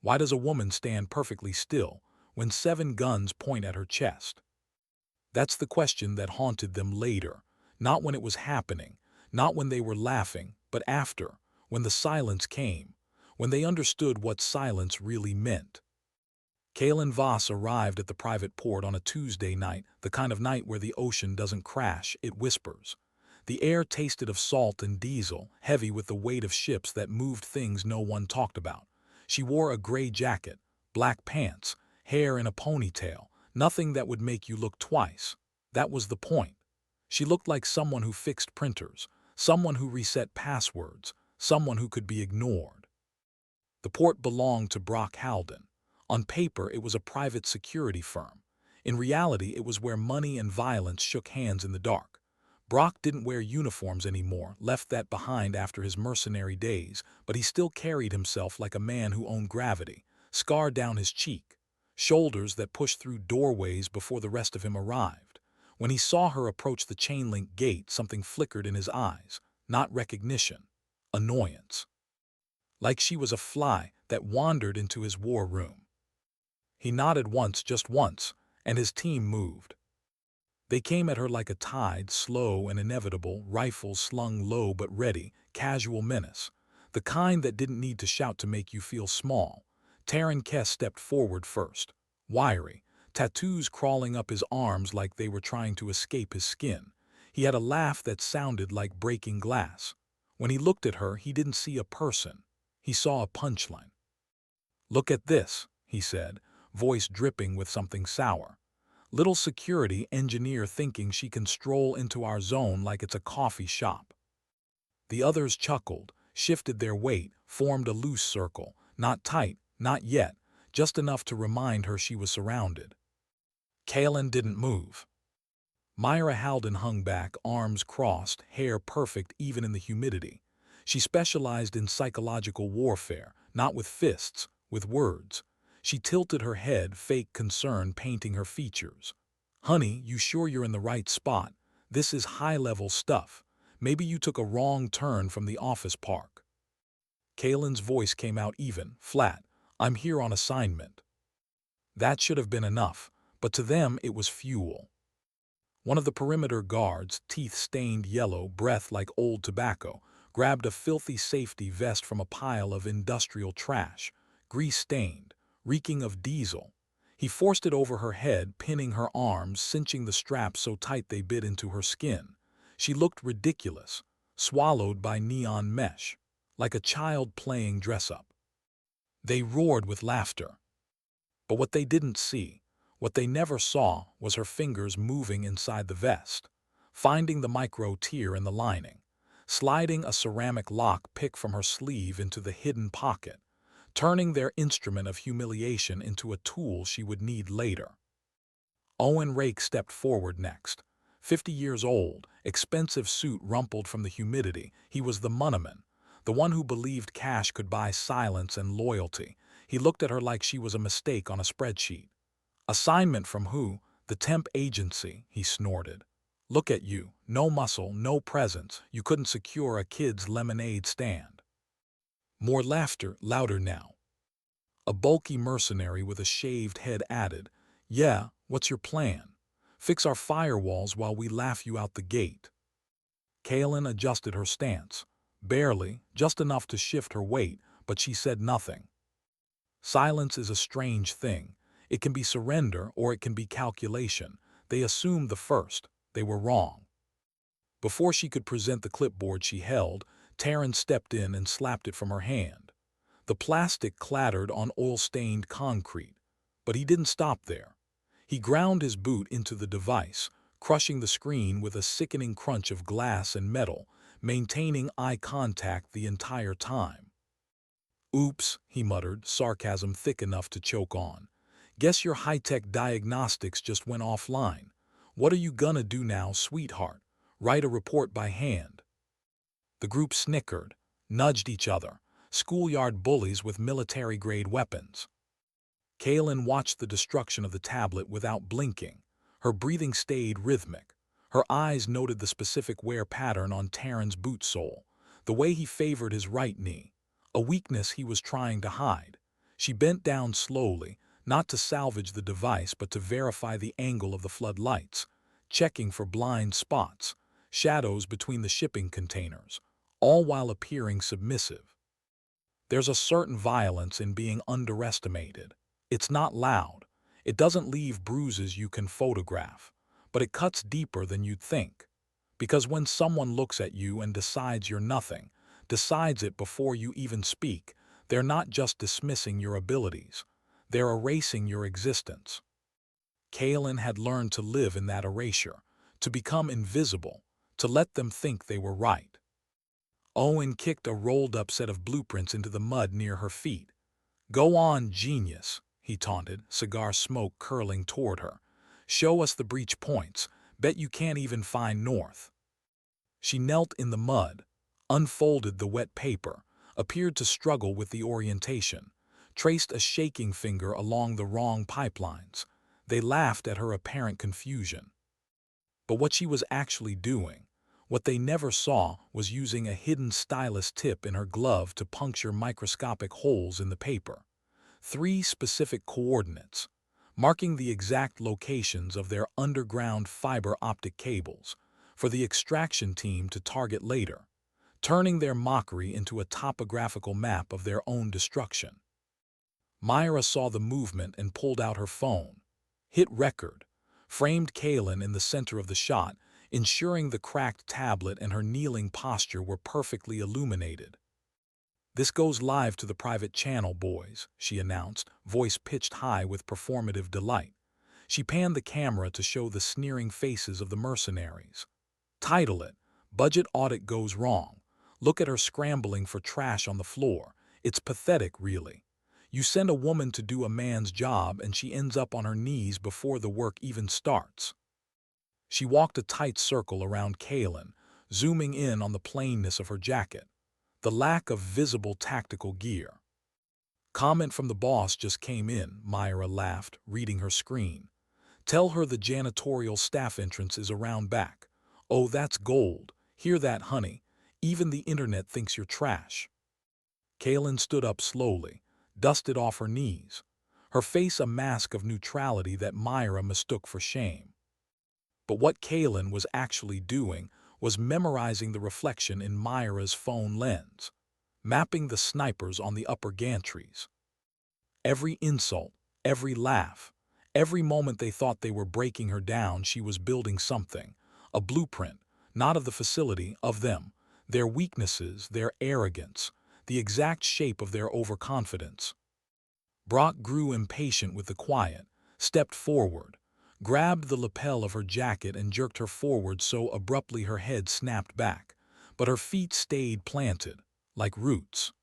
Why does a woman stand perfectly still when 7 guns point at her chest? That's the question that haunted them later, not when it was happening, not when they were laughing, but after, when the silence came, when they understood what silence really meant. Kale and Voss arrived at the private port on a Tuesday night, the kind of night where the ocean doesn't crash, it whispers. The air tasted of salt and diesel, heavy with the weight of ships that moved things no one talked about. She wore a gray jacket, black pants, hair in a ponytail, nothing that would make you look twice. That was the point. She looked like someone who fixed printers, someone who reset passwords, someone who could be ignored. The port belonged to Brock Halden. On paper, it was a private security firm. In reality, it was where money and violence shook hands in the dark. Brock didn't wear uniforms anymore, left that behind after his mercenary days, but he still carried himself like a man who owned gravity, scar down his cheek, shoulders that pushed through doorways before the rest of him arrived. When he saw her approach the chain-link gate, something flickered in his eyes, not recognition, annoyance. Like she was a fly that wandered into his war room. He nodded once, just once, and his team moved. They came at her like a tide, slow and inevitable, rifles slung low but ready, casual menace. The kind that didn't need to shout to make you feel small. Taran Kess stepped forward first, wiry, tattoos crawling up his arms like they were trying to escape his skin. He had a laugh that sounded like breaking glass. When he looked at her, he didn't see a person. He saw a punchline. "Look at this," he said, voice dripping with something sour. "Little security engineer thinking she can stroll into our zone like it's a coffee shop." The others chuckled, shifted their weight, formed a loose circle, not tight, not yet, just enough to remind her she was surrounded. Kalen didn't move. Myra Halden hung back, arms crossed, hair perfect even in the humidity. She specialized in psychological warfare, not with fists, with words. She tilted her head, fake concern painting her features. "Honey, you sure you're in the right spot? This is high-level stuff. Maybe you took a wrong turn from the office park." Kalen's voice came out even, flat. "I'm here on assignment." That should have been enough, but to them it was fuel. One of the perimeter guards, teeth stained yellow, breath like old tobacco, grabbed a filthy safety vest from a pile of industrial trash, grease-stained, reeking of diesel. He forced it over her head, pinning her arms, cinching the straps so tight they bit into her skin. She looked ridiculous, swallowed by neon mesh, like a child playing dress-up. They roared with laughter. But what they didn't see, what they never saw, was her fingers moving inside the vest, finding the micro-tear in the lining, sliding a ceramic lock pick from her sleeve into the hidden pocket, turning their instrument of humiliation into a tool she would need later. Owen Rake stepped forward next. 50 years old, expensive suit rumpled from the humidity. He was the moneyman, the one who believed cash could buy silence and loyalty. He looked at her like she was a mistake on a spreadsheet. "Assignment from who?" "The temp agency," he snorted. "Look at you, no muscle, no presence. You couldn't secure a kid's lemonade stand." More laughter, louder now. A bulky mercenary with a shaved head added, "Yeah, what's your plan? Fix our firewalls while we laugh you out the gate." Kaelin adjusted her stance. Barely, just enough to shift her weight, but she said nothing. Silence is a strange thing. It can be surrender or it can be calculation. They assumed the first. They were wrong. Before she could present the clipboard she held, Taryn stepped in and slapped it from her hand. The plastic clattered on oil-stained concrete, but he didn't stop there. He ground his boot into the device, crushing the screen with a sickening crunch of glass and metal, maintaining eye contact the entire time. "Oops," he muttered, sarcasm thick enough to choke on. "Guess your high-tech diagnostics just went offline. What are you gonna do now, sweetheart? Write a report by hand?" The group snickered, nudged each other, schoolyard bullies with military-grade weapons. Kaelin watched the destruction of the tablet without blinking. Her breathing stayed rhythmic. Her eyes noted the specific wear pattern on Taryn's boot sole, the way he favored his right knee, a weakness he was trying to hide. She bent down slowly, not to salvage the device but to verify the angle of the floodlights, checking for blind spots, shadows between the shipping containers, all while appearing submissive. There's a certain violence in being underestimated. It's not loud. It doesn't leave bruises you can photograph, but it cuts deeper than you'd think. Because when someone looks at you and decides you're nothing, decides it before you even speak, they're not just dismissing your abilities. They're erasing your existence. Kaelin had learned to live in that erasure, to become invisible, to let them think they were right. Owen kicked a rolled-up set of blueprints into the mud near her feet. "Go on, genius," he taunted, cigar smoke curling toward her. "Show us the breach points. Bet you can't even find north." She knelt in the mud, unfolded the wet paper, appeared to struggle with the orientation, traced a shaking finger along the wrong pipelines. They laughed at her apparent confusion. But what she was actually doing, what they never saw, was using a hidden stylus tip in her glove to puncture microscopic holes in the paper. 3 specific coordinates, marking the exact locations of their underground fiber optic cables, for the extraction team to target later, turning their mockery into a topographical map of their own destruction. Myra saw the movement and pulled out her phone. Hit record, framed Kaelin in the center of the shot, ensuring the cracked tablet and her kneeling posture were perfectly illuminated. "This goes live to the private channel, boys," she announced, voice pitched high with performative delight. She panned the camera to show the sneering faces of the mercenaries. "Title it, Budget Audit Goes Wrong." Look at her scrambling for trash on the floor. It's pathetic, really. You send a woman to do a man's job and she ends up on her knees before the work even starts. She walked a tight circle around Kaelin, zooming in on the plainness of her jacket, the lack of visible tactical gear. "Comment from the boss just came in," Myra laughed, reading her screen. "Tell her the janitorial staff entrance is around back. Oh, that's gold. Hear that, honey? Even the internet thinks you're trash." Kaelin stood up slowly, dusted off her knees, her face a mask of neutrality that Myra mistook for shame. But what Kaelin was actually doing was memorizing the reflection in Myra's phone lens, mapping the snipers on the upper gantries. Every insult, every laugh, every moment they thought they were breaking her down, she was building something, a blueprint, not of the facility, of them, their weaknesses, their arrogance, the exact shape of their overconfidence. Brock grew impatient with the quiet, stepped forward, grabbed the lapel of her jacket and jerked her forward so abruptly her head snapped back, but her feet stayed planted, like roots.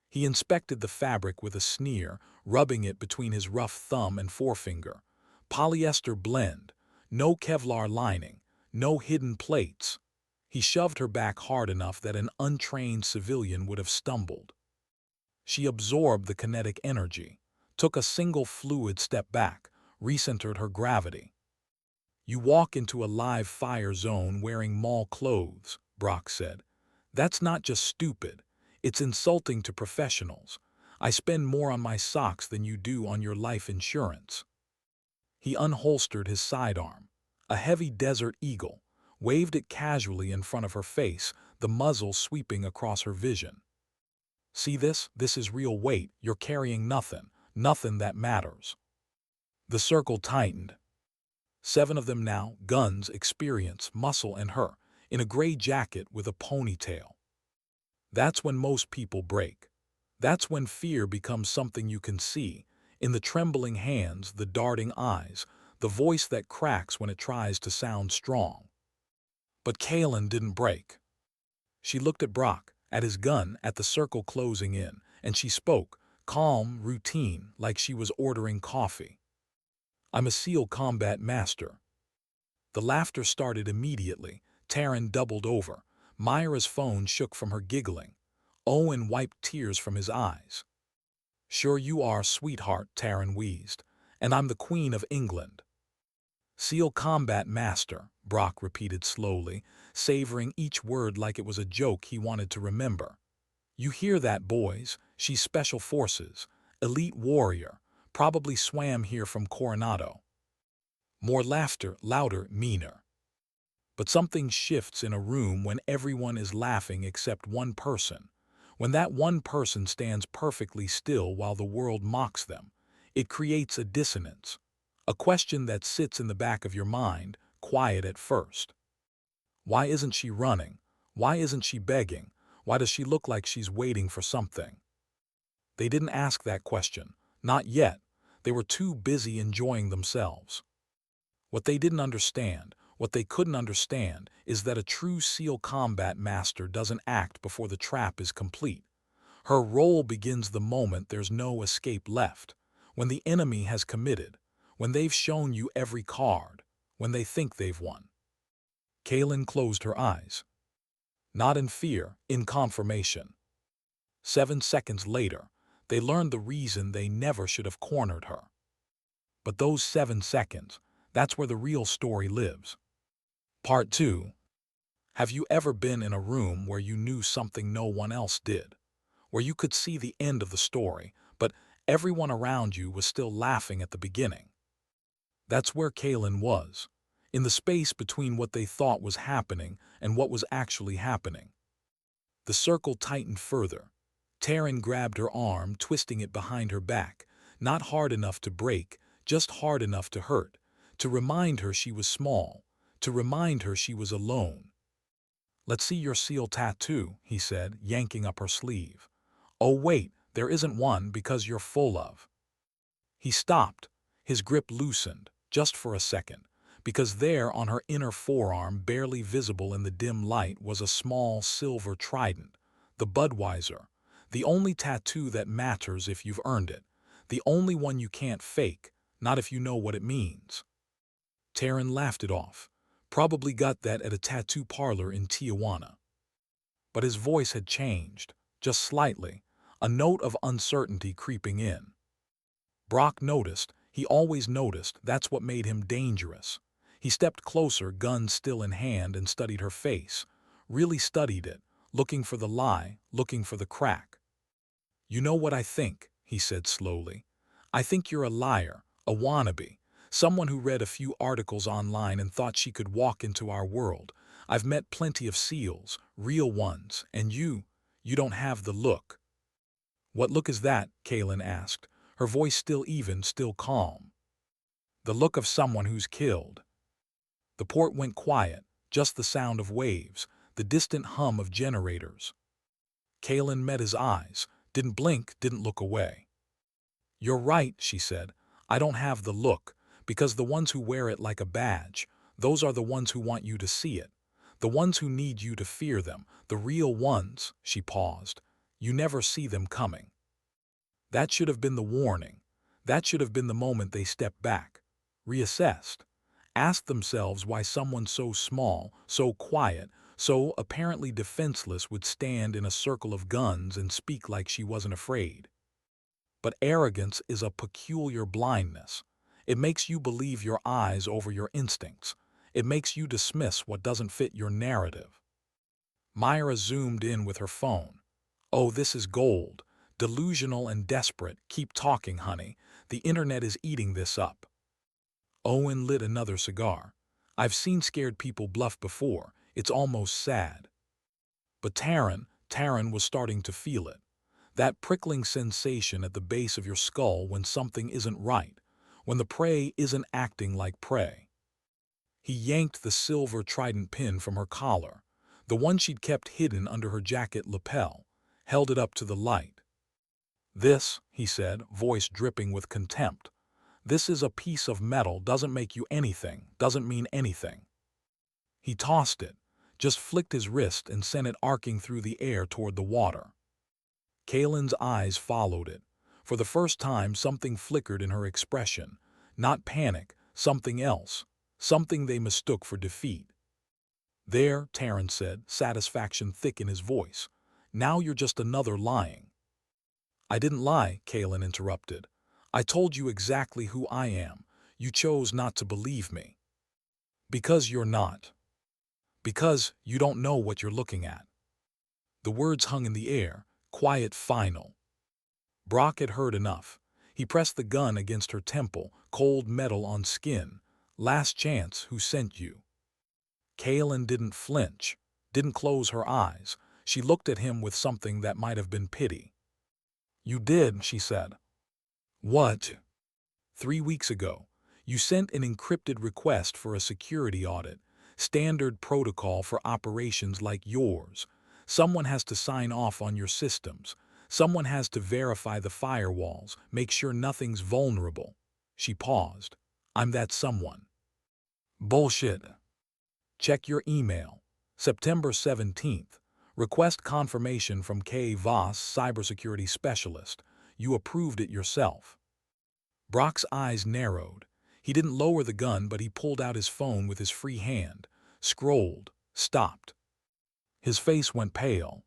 He inspected the fabric with a sneer, rubbing it between his rough thumb and forefinger. Polyester blend, no Kevlar lining, no hidden plates. He shoved her back hard enough that an untrained civilian would have stumbled. She absorbed the kinetic energy, took a single fluid step back, recentered her gravity. "You walk into a live fire zone wearing mall clothes," Brock said. "That's not just stupid, it's insulting to professionals. I spend more on my socks than you do on your life insurance." He unholstered his sidearm, a heavy Desert Eagle, waved it casually in front of her face, the muzzle sweeping across her vision. "See this? This is real weight. You're carrying nothing, nothing that matters." The circle tightened. 7 of them now, guns, experience, muscle, and her, in a gray jacket with a ponytail. That's when most people break. That's when fear becomes something you can see, in the trembling hands, the darting eyes, the voice that cracks when it tries to sound strong. But Kaelin didn't break. She looked at Brock, at his gun, at the circle closing in, and she spoke, calm, routine, like she was ordering coffee. "I'm a SEAL combat master." The laughter started immediately. Taryn doubled over. Myra's phone shook from her giggling. Owen wiped tears from his eyes. "Sure you are, sweetheart," Taryn wheezed. "And I'm the Queen of England." "SEAL combat master," Brock repeated slowly, savoring each word like it was a joke he wanted to remember. "You hear that, boys? She's Special Forces. Elite warrior, probably swam here from Coronado. More laughter, louder, meaner. But something shifts in a room when everyone is laughing except one person. When that one person stands perfectly still while the world mocks them, it creates a dissonance. A question that sits in the back of your mind, quiet at first. Why isn't she running? Why isn't she begging? Why does she look like she's waiting for something? They didn't ask that question. Not yet. They were too busy enjoying themselves. What they didn't understand, what they couldn't understand, is that a true SEAL combat master doesn't act before the trap is complete. Her role begins the moment there's no escape left, when the enemy has committed, when they've shown you every card, when they think they've won. Kaylin closed her eyes. Not in fear, in confirmation. 7 seconds later, they learned the reason they never should have cornered her. But those 7 seconds, that's where the real story lives. Part 2. Have you ever been in a room where you knew something no one else did? Where you could see the end of the story, but everyone around you was still laughing at the beginning? That's where Kaylin was, in the space between what they thought was happening and what was actually happening. The circle tightened further. Taryn grabbed her arm, twisting it behind her back, not hard enough to break, just hard enough to hurt, to remind her she was small, to remind her she was alone. "Let's see your SEAL tattoo," he said, yanking up her sleeve. "Oh wait, there isn't one because you're full of." He stopped. His grip loosened, just for a second, because there on her inner forearm, barely visible in the dim light, was a small silver trident, the Budweiser, the only tattoo that matters if you've earned it, the only one you can't fake, not if you know what it means. Taryn laughed it off. Probably got that at a tattoo parlor in Tijuana. But his voice had changed, just slightly, a note of uncertainty creeping in. Brock noticed, he always noticed, that's what made him dangerous. He stepped closer, gun still in hand, and studied her face. Really studied it, looking for the lie, looking for the crack. "You know what I think," he said slowly. "I think you're a liar, a wannabe. Someone who read a few articles online and thought she could walk into our world. I've met plenty of SEALs, real ones, and you don't have the look." "What look is that?" Kaylin asked, her voice still even, still calm. "The look of someone who's killed." The port went quiet, just the sound of waves, the distant hum of generators. Kaylin met his eyes, didn't blink, didn't look away. "You're right," she said. "I don't have the look. Because the ones who wear it like a badge, those are the ones who want you to see it. The ones who need you to fear them, the real ones," she paused. "You never see them coming." That should have been the warning. That should have been the moment they stepped back, reassessed, asked themselves why someone so small, so quiet, so apparently defenseless would stand in a circle of guns and speak like she wasn't afraid. But arrogance is a peculiar blindness. It makes you believe your eyes over your instincts. It makes you dismiss what doesn't fit your narrative. Myra zoomed in with her phone. "Oh, this is gold. Delusional and desperate. Keep talking, honey. The internet is eating this up." Owen lit another cigar. "I've seen scared people bluff before. It's almost sad." But Taryn was starting to feel it. That prickling sensation at the base of your skull when something isn't right, when the prey isn't acting like prey. He yanked the silver trident pin from her collar, the one she'd kept hidden under her jacket lapel, held it up to the light. "This," he said, voice dripping with contempt, "this is a piece of metal, doesn't make you anything, doesn't mean anything." He tossed it, just flicked his wrist and sent it arcing through the air toward the water. Kaylin's eyes followed it. For the first time, something flickered in her expression. Not panic, something else. Something they mistook for defeat. "There," Taryn said, satisfaction thick in his voice. "Now you're just another lying." "I didn't lie," Kaylin interrupted. "I told you exactly who I am. You chose not to believe me." "Because you're not. Because you don't know what you're looking at." The words hung in the air, quiet, final. Brock had heard enough. He pressed the gun against her temple, cold metal on skin. Last chance, who sent you? Kaelin didn't flinch, didn't close her eyes. She looked at him with something that might have been pity. You did, she said. What? 3 weeks ago, you sent an encrypted request for a security audit, standard protocol for operations like yours. Someone has to sign off on your systems. Someone has to verify the firewalls, make sure nothing's vulnerable. She paused. I'm that someone. Bullshit. Check your email. September 17th. Request confirmation from K. Voss, cybersecurity specialist. You approved it yourself. Brock's eyes narrowed. He didn't lower the gun, but he pulled out his phone with his free hand, scrolled, stopped. His face went pale.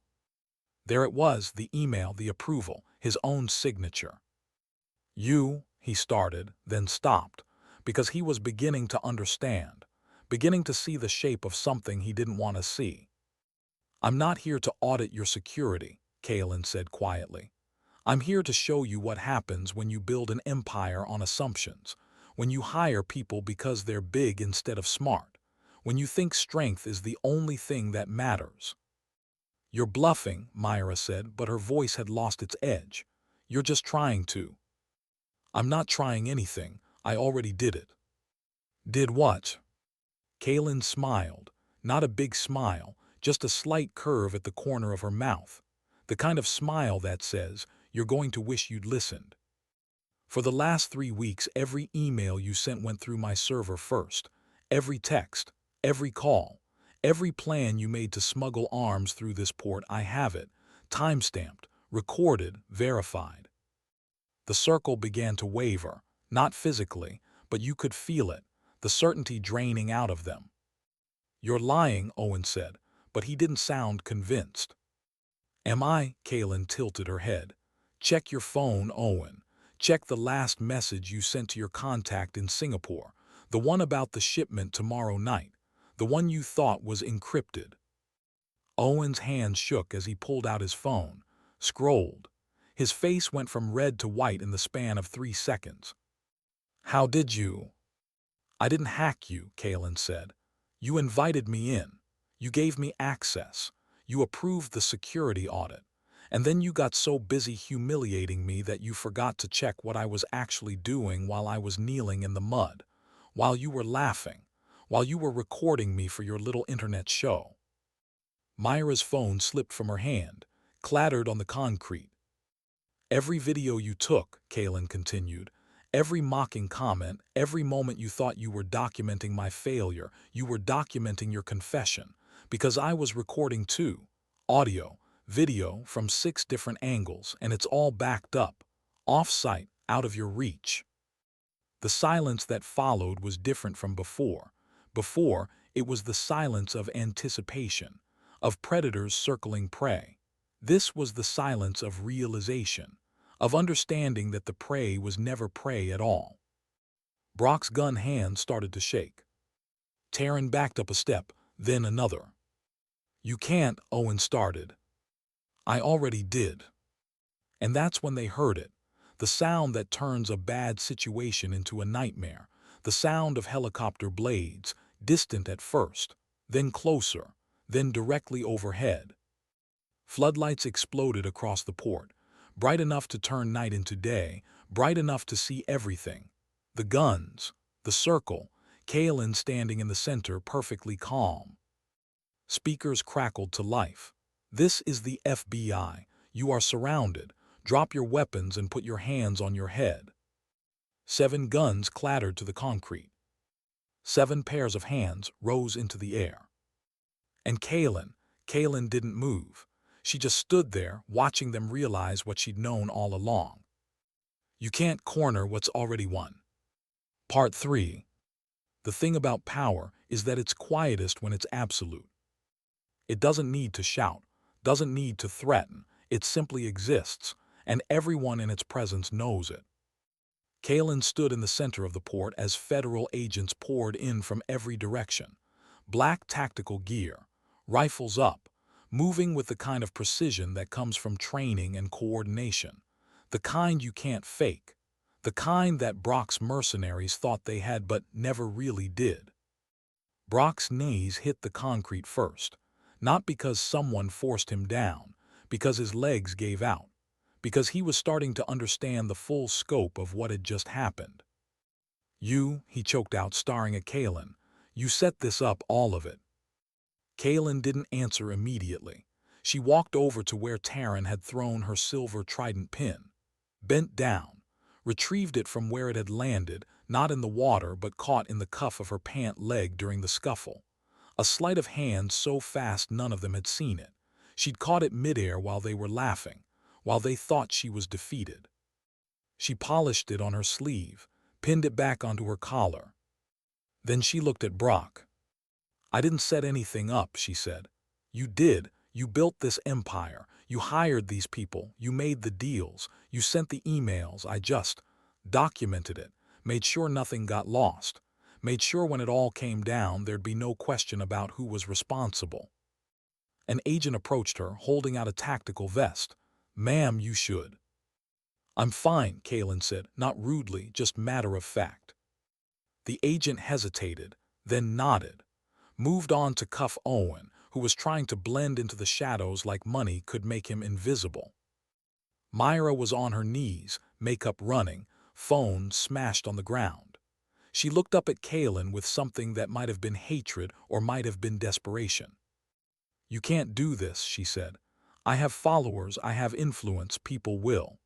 There it was, the email, the approval, his own signature. He started, then stopped, because he was beginning to understand, beginning to see the shape of something he didn't want to see. I'm not here to audit your security, Kaelin said quietly. I'm here to show you what happens when you build an empire on assumptions, when you hire people because they're big instead of smart, when you think strength is the only thing that matters. You're bluffing, Myra said, but her voice had lost its edge. You're just trying to. I'm not trying anything. I already did it. Did what? Kaelin smiled, not a big smile, just a slight curve at the corner of her mouth, the kind of smile that says, you're going to wish you'd listened. For the last 3 weeks, every email you sent went through my server first. Every text, every call, every plan you made to smuggle arms through this port, I have it, time-stamped, recorded, verified. The circle began to waver, not physically, but you could feel it, the certainty draining out of them. You're lying, Owen said, but he didn't sound convinced. Am I? Kaelin tilted her head. Check your phone, Owen. Check the last message you sent to your contact in Singapore, the one about the shipment tomorrow night, the one you thought was encrypted. Owen's hand shook as he pulled out his phone, scrolled. His face went from red to white in the span of 3 seconds. How did you? I didn't hack you, Kaelin said. You invited me in. You gave me access. You approved the security audit. And then you got so busy humiliating me that you forgot to check what I was actually doing while I was kneeling in the mud, while you were laughing, while you were recording me for your little internet show. Myra's phone slipped from her hand, clattered on the concrete. Every video you took, Kaelin continued, every mocking comment, every moment you thought you were documenting my failure, you were documenting your confession, because I was recording too. Audio, video from 6 different angles, and it's all backed up, off-site, out of your reach. The silence that followed was different from before. Before, it was the silence of anticipation, of predators circling prey. This was the silence of realization, of understanding that the prey was never prey at all. Brock's gun hand started to shake. Taryn backed up a step, then another. You can't, Owen started. I already did. And that's when they heard it, the sound that turns a bad situation into a nightmare, the sound of helicopter blades, distant at first, then closer, then directly overhead. Floodlights exploded across the port, bright enough to turn night into day, bright enough to see everything. The guns, the circle, Kaelin standing in the center perfectly calm. Speakers crackled to life. This is the FBI. You are surrounded. Drop your weapons and put your hands on your head. 7 guns clattered to the concrete. 7 pairs of hands rose into the air. And Kaelin didn't move. She just stood there, watching them realize what she'd known all along. You can't corner what's already won. Part 3. The thing about power is that it's quietest when it's absolute. It doesn't need to shout, doesn't need to threaten, it simply exists, and everyone in its presence knows it. Kaelin stood in the center of the port as federal agents poured in from every direction. Black tactical gear, rifles up, moving with the kind of precision that comes from training and coordination. The kind you can't fake. The kind that Brock's mercenaries thought they had but never really did. Brock's knees hit the concrete first, not because someone forced him down, because his legs gave out, because he was starting to understand the full scope of what had just happened. "You," he choked out, staring at Kaelin, "you set this up, all of it." Kaelin didn't answer immediately. She walked over to where Taryn had thrown her silver trident pin, bent down, retrieved it from where it had landed, not in the water but caught in the cuff of her pant leg during the scuffle. A sleight of hand so fast none of them had seen it. She'd caught it midair while they were laughing, while they thought she was defeated. She polished it on her sleeve, pinned it back onto her collar. Then she looked at Brock. "I didn't set anything up," she said. "You did. You built this empire. You hired these people. You made the deals. You sent the emails. I just documented it, made sure nothing got lost, made sure when it all came down there'd be no question about who was responsible." An agent approached her, holding out a tactical vest. "Ma'am, you should." "I'm fine," Kaelin said, not rudely, just matter of fact. The agent hesitated, then nodded, moved on to cuff Owen, who was trying to blend into the shadows like money could make him invisible. Myra was on her knees, makeup running, phone smashed on the ground. She looked up at Kaelin with something that might have been hatred or might have been desperation. "You can't do this," she said. "I have followers, I have influence, people will."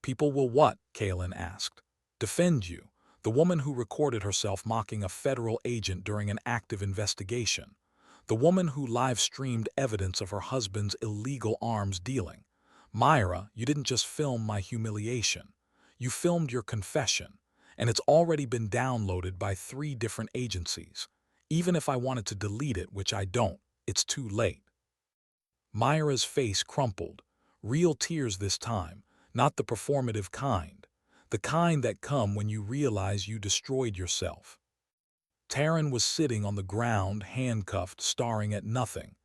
"People will what?" Kaelin asked. "Defend you. The woman who recorded herself mocking a federal agent during an active investigation. The woman who live-streamed evidence of her husband's illegal arms dealing. Myra, you didn't just film my humiliation. You filmed your confession, and it's already been downloaded by 3 different agencies. Even if I wanted to delete it, which I don't, it's too late." Myra's face crumpled. Real tears this time, not the performative kind. The kind that come when you realize you destroyed yourself. Taryn was sitting on the ground, handcuffed, staring at nothing.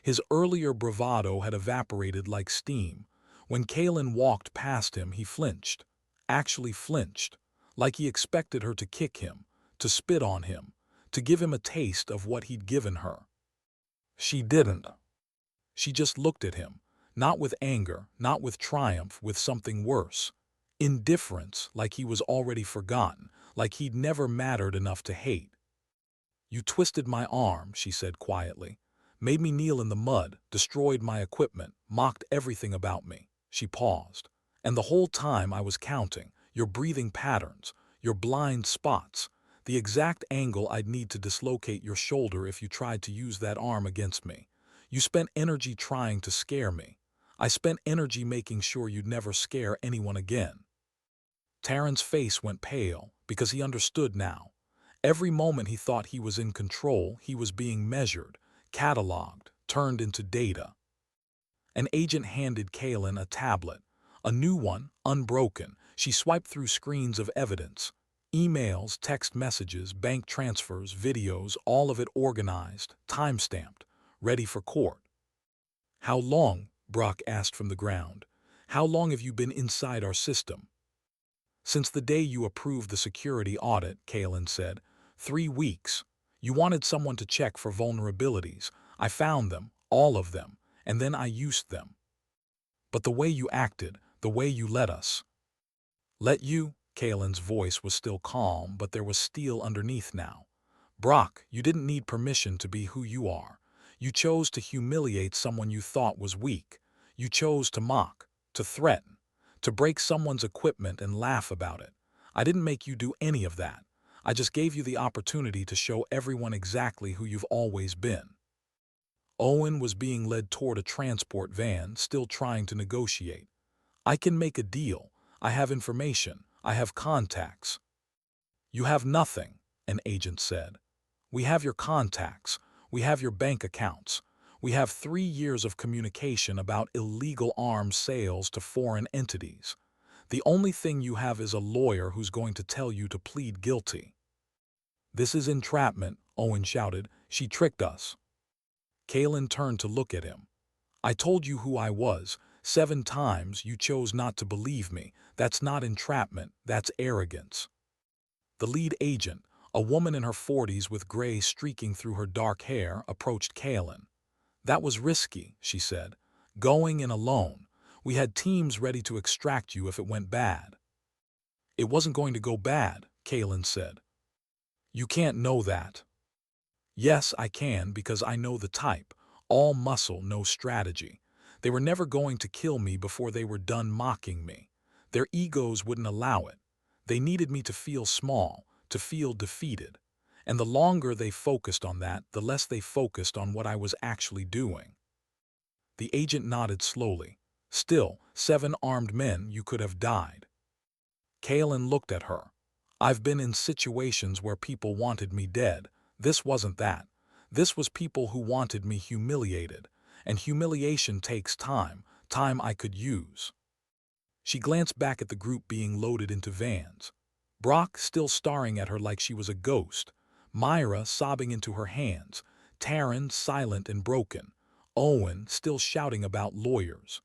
His earlier bravado had evaporated like steam. When Kaelin walked past him, he flinched. Actually flinched. Like he expected her to kick him, to spit on him, to give him a taste of what he'd given her. She didn't. She just looked at him, not with anger, not with triumph, with something worse. Indifference, like he was already forgotten, like he'd never mattered enough to hate. "You twisted my arm," she said quietly, "made me kneel in the mud, destroyed my equipment, mocked everything about me." She paused. "And the whole time I was counting, your breathing patterns, your blind spots, the exact angle I'd need to dislocate your shoulder if you tried to use that arm against me. You spent energy trying to scare me. I spent energy making sure you'd never scare anyone again." Taryn's face went pale, because he understood now. Every moment he thought he was in control, he was being measured, cataloged, turned into data. An agent handed Kaelin a tablet, a new one, unbroken. She swiped through screens of evidence. Emails, text messages, bank transfers, videos, all of it organized, time-stamped, ready for court. "How long?" Brock asked from the ground. "How long have you been inside our system?" "Since the day you approved the security audit," Kaelin said. 3 weeks. You wanted someone to check for vulnerabilities. I found them, all of them, and then I used them. But the way you acted, the way you let us." "Let you?" Kaelin's voice was still calm, but there was steel underneath now. "Brock, you didn't need permission to be who you are. You chose to humiliate someone you thought was weak. You chose to mock, to threaten, to break someone's equipment and laugh about it. I didn't make you do any of that. I just gave you the opportunity to show everyone exactly who you've always been." Owen was being led toward a transport van, still trying to negotiate. "I can make a deal. I have information. I have contacts." "You have nothing," an agent said. "We have your contacts. We have your bank accounts. We have 3 years of communication about illegal arms sales to foreign entities. The only thing you have is a lawyer who's going to tell you to plead guilty." "This is entrapment," Owen shouted. "She tricked us." Kaelin turned to look at him. "I told you who I was. 7 times you chose not to believe me. That's not entrapment, that's arrogance. The lead agent, a woman in her 40s with gray streaking through her dark hair, approached Kalen. That was risky, she said. Going in alone. We had teams ready to extract you if it went bad. It wasn't going to go bad, Kalen said. You can't know that. Yes, I can because I know the type. All muscle, no strategy. They were never going to kill me before they were done mocking me. Their egos wouldn't allow it. They needed me to feel small, to feel defeated. And the longer they focused on that, the less they focused on what I was actually doing. The agent nodded slowly. Still, 7 armed men, you could have died. Kalen looked at her. I've been in situations where people wanted me dead. This wasn't that. This was people who wanted me humiliated. And humiliation takes time, time I could use. She glanced back at the group being loaded into vans. Brock still staring at her like she was a ghost. Myra sobbing into her hands. Taryn silent and broken. Owen still shouting about lawyers.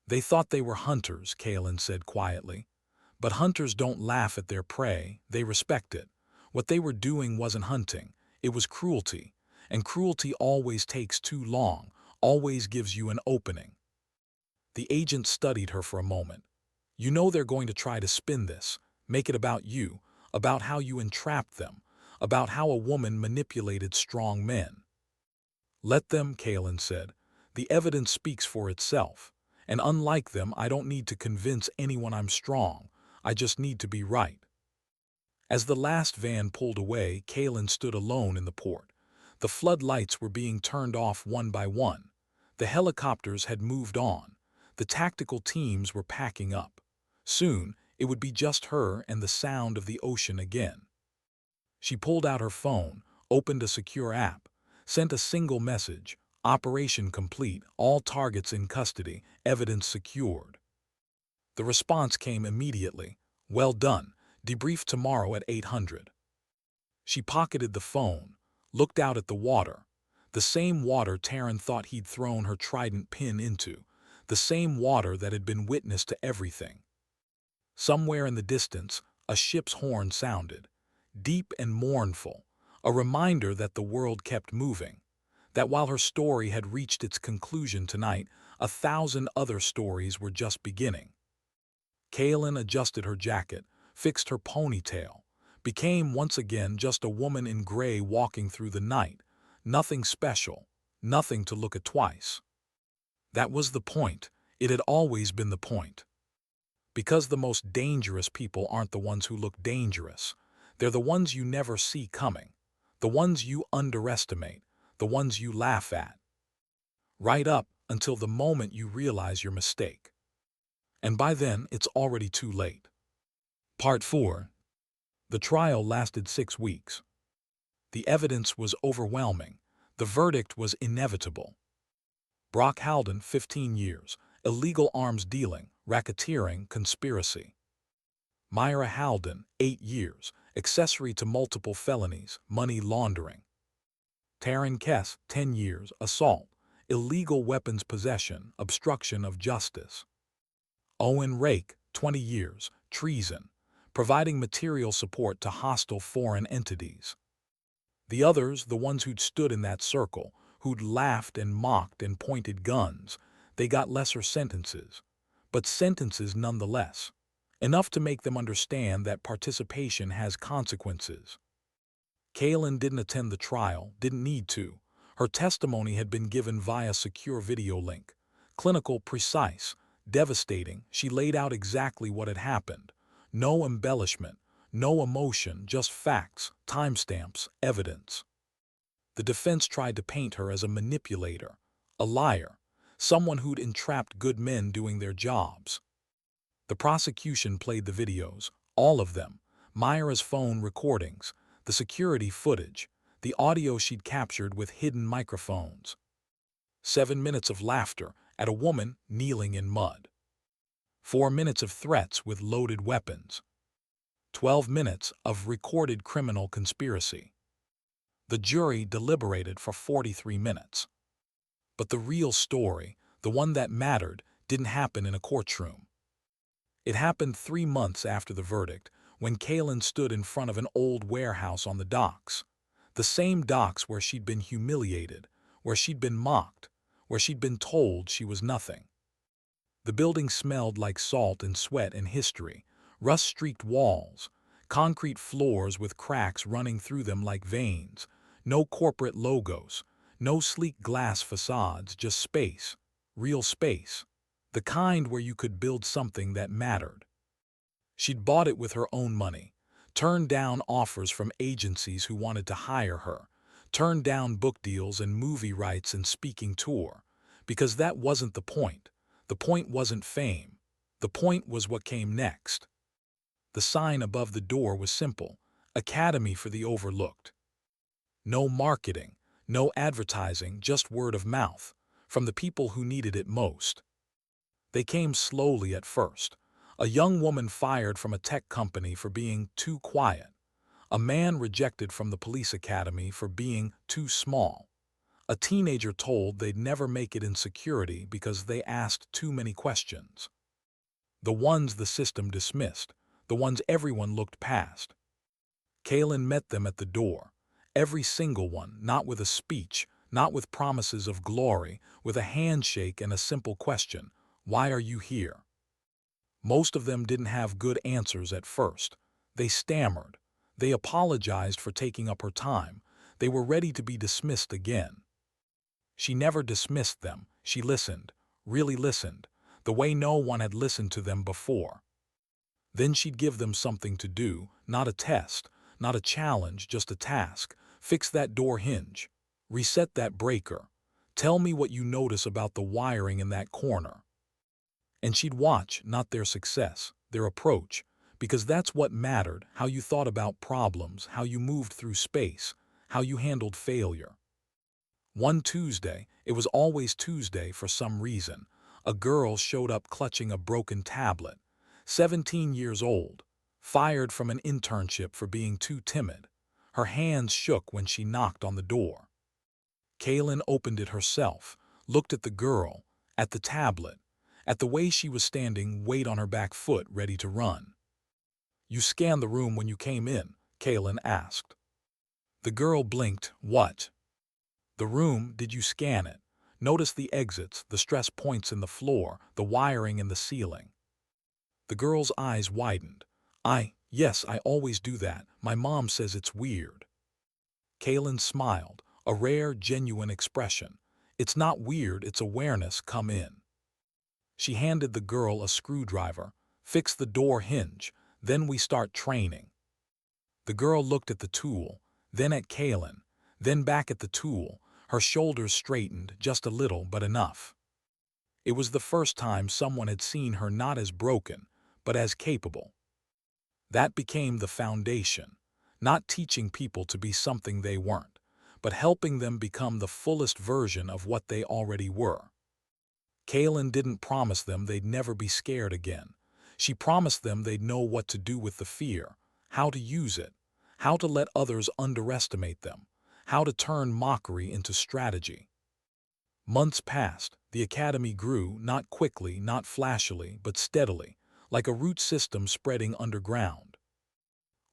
They thought they were hunters, Kalen said quietly. But hunters don't laugh at their prey, they respect it. What they were doing wasn't hunting, it was cruelty. And cruelty always takes too long, always gives you an opening. The agent studied her for a moment. You know they're going to try to spin this, make it about you, about how you entrapped them, about how a woman manipulated strong men. Let them, Kalen said. The evidence speaks for itself. And unlike them, I don't need to convince anyone I'm strong. I just need to be right. As the last van pulled away, Kalen stood alone in the port. The floodlights were being turned off one by one. The helicopters had moved on. The tactical teams were packing up. Soon, it would be just her and the sound of the ocean again. She pulled out her phone, opened a secure app, sent a single message, operation complete, all targets in custody, evidence secured. The response came immediately. Well done. Debrief tomorrow at 800. She pocketed the phone, looked out at the water. The same water Taryn thought he'd thrown her trident pin into. The same water that had been witness to everything. Somewhere in the distance, a ship's horn sounded. Deep and mournful. A reminder that the world kept moving. That while her story had reached its conclusion tonight, 1,000 other stories were just beginning. Kalen adjusted her jacket, fixed her ponytail, became once again just a woman in gray walking through the night. Nothing special, nothing to look at twice. That was the point. It had always been the point. Because the most dangerous people aren't the ones who look dangerous. They're the ones you never see coming. The ones you underestimate. The ones you laugh at. Right up until the moment you realize your mistake. And by then, it's already too late. Part 4. The trial lasted 6 weeks. The evidence was overwhelming. The verdict was inevitable. Brock Halden, 15 years, illegal arms dealing, racketeering, conspiracy. Myra Halden, 8 years, accessory to multiple felonies, money laundering. Taryn Kess, 10 years, assault, illegal weapons possession, obstruction of justice. Owen Rake, 20 years, treason, providing material support to hostile foreign entities. The others, the ones who'd stood in that circle, who'd laughed and mocked and pointed guns, they got lesser sentences. But sentences nonetheless. Enough to make them understand that participation has consequences. Kalen didn't attend the trial, didn't need to. Her testimony had been given via secure video link. Clinical, precise, devastating. She laid out exactly what had happened. No embellishment, no emotion, just facts, timestamps, evidence. The defense tried to paint her as a manipulator, a liar, someone who'd entrapped good men doing their jobs. The prosecution played the videos, all of them, Myra's phone recordings, the security footage, the audio she'd captured with hidden microphones. 7 minutes of laughter at a woman kneeling in mud. 4 minutes of threats with loaded weapons. 12 minutes of recorded criminal conspiracy. The jury deliberated for 43 minutes. But the real story, the one that mattered, didn't happen in a courtroom. It happened 3 months after the verdict, when Kaylin stood in front of an old warehouse on the docks. The same docks where she'd been humiliated, where she'd been mocked, where she'd been told she was nothing. The building smelled like salt and sweat and history, rust-streaked walls, concrete floors with cracks running through them like veins, no corporate logos, no sleek glass facades, just space, real space, the kind where you could build something that mattered. She'd bought it with her own money, turned down offers from agencies who wanted to hire her, turned down book deals and movie rights and speaking tour, because that wasn't the point. The point wasn't fame. The point was what came next. The sign above the door was simple: Academy for the Overlooked. No marketing, no advertising, just word of mouth, from the people who needed it most. They came slowly at first. A young woman fired from a tech company for being too quiet. A man rejected from the police academy for being too small. A teenager told they'd never make it in security because they asked too many questions. The ones the system dismissed, the ones everyone looked past. Kaylin met them at the door. Every single one, not with a speech, not with promises of glory, with a handshake and a simple question: why are you here? Most of them didn't have good answers at first. They stammered. They apologized for taking up her time. They were ready to be dismissed again. She never dismissed them. She listened, really listened, the way no one had listened to them before. Then she'd give them something to do, not a test, not a challenge, just a task. Fix that door hinge. Reset that breaker. Tell me what you notice about the wiring in that corner. And she'd watch, not their success, their approach, because that's what mattered: how you thought about problems, how you moved through space, how you handled failure. One Tuesday, it was always Tuesday for some reason, a girl showed up clutching a broken tablet, 17 years old, fired from an internship for being too timid. Her hands shook when she knocked on the door. Kaylin opened it herself, looked at the girl, at the tablet, at the way she was standing, weight on her back foot, ready to run. "You scanned the room when you came in?" Kaylin asked. The girl blinked. "What?" "The room, did you scan it? Notice the exits, the stress points in the floor, the wiring in the ceiling?" The girl's eyes widened. Yes, I always do that. My mom says it's weird." Kaylin smiled, a rare, genuine expression. "It's not weird, it's awareness. Come in." She handed the girl a screwdriver. "Fix the door hinge, then we start training." The girl looked at the tool, then at Kaylin, then back at the tool. Her shoulders straightened, just a little, but enough. It was the first time someone had seen her not as broken, but as capable. That became the foundation, not teaching people to be something they weren't, but helping them become the fullest version of what they already were. Kaylin didn't promise them they'd never be scared again. She promised them they'd know what to do with the fear, how to use it, how to let others underestimate them, how to turn mockery into strategy. Months passed. The academy grew, not quickly, not flashily, but steadily, like a root system spreading underground.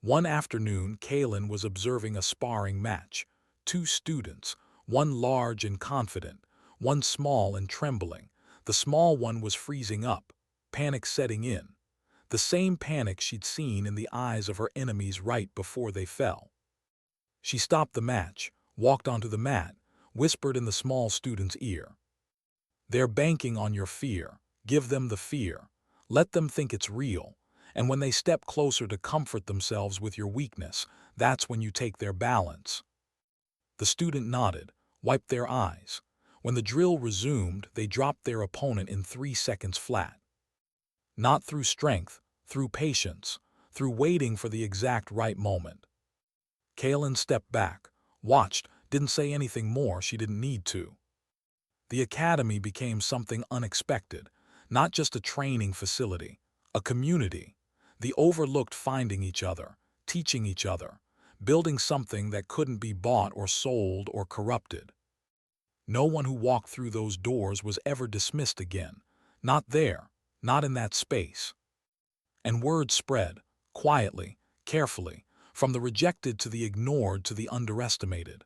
One afternoon, Kaylin was observing a sparring match. Two students, one large and confident, one small and trembling. The small one was freezing up, panic setting in, the same panic she'd seen in the eyes of her enemies right before they fell. She stopped the match, walked onto the mat, whispered in the small student's ear. "They're banking on your fear. Give them the fear. Let them think it's real. And when they step closer to comfort themselves with your weakness, that's when you take their balance." The student nodded, wiped their eyes. When the drill resumed, they dropped their opponent in 3 seconds flat. Not through strength, through patience, through waiting for the exact right moment. Kaylin stepped back, watched, didn't say anything more. She didn't need to. The academy became something unexpected, not just a training facility, a community. The overlooked finding each other, teaching each other, building something that couldn't be bought or sold or corrupted. No one who walked through those doors was ever dismissed again, Not there, not in that space. And word spread, quietly, carefully, from the rejected to the ignored to the underestimated.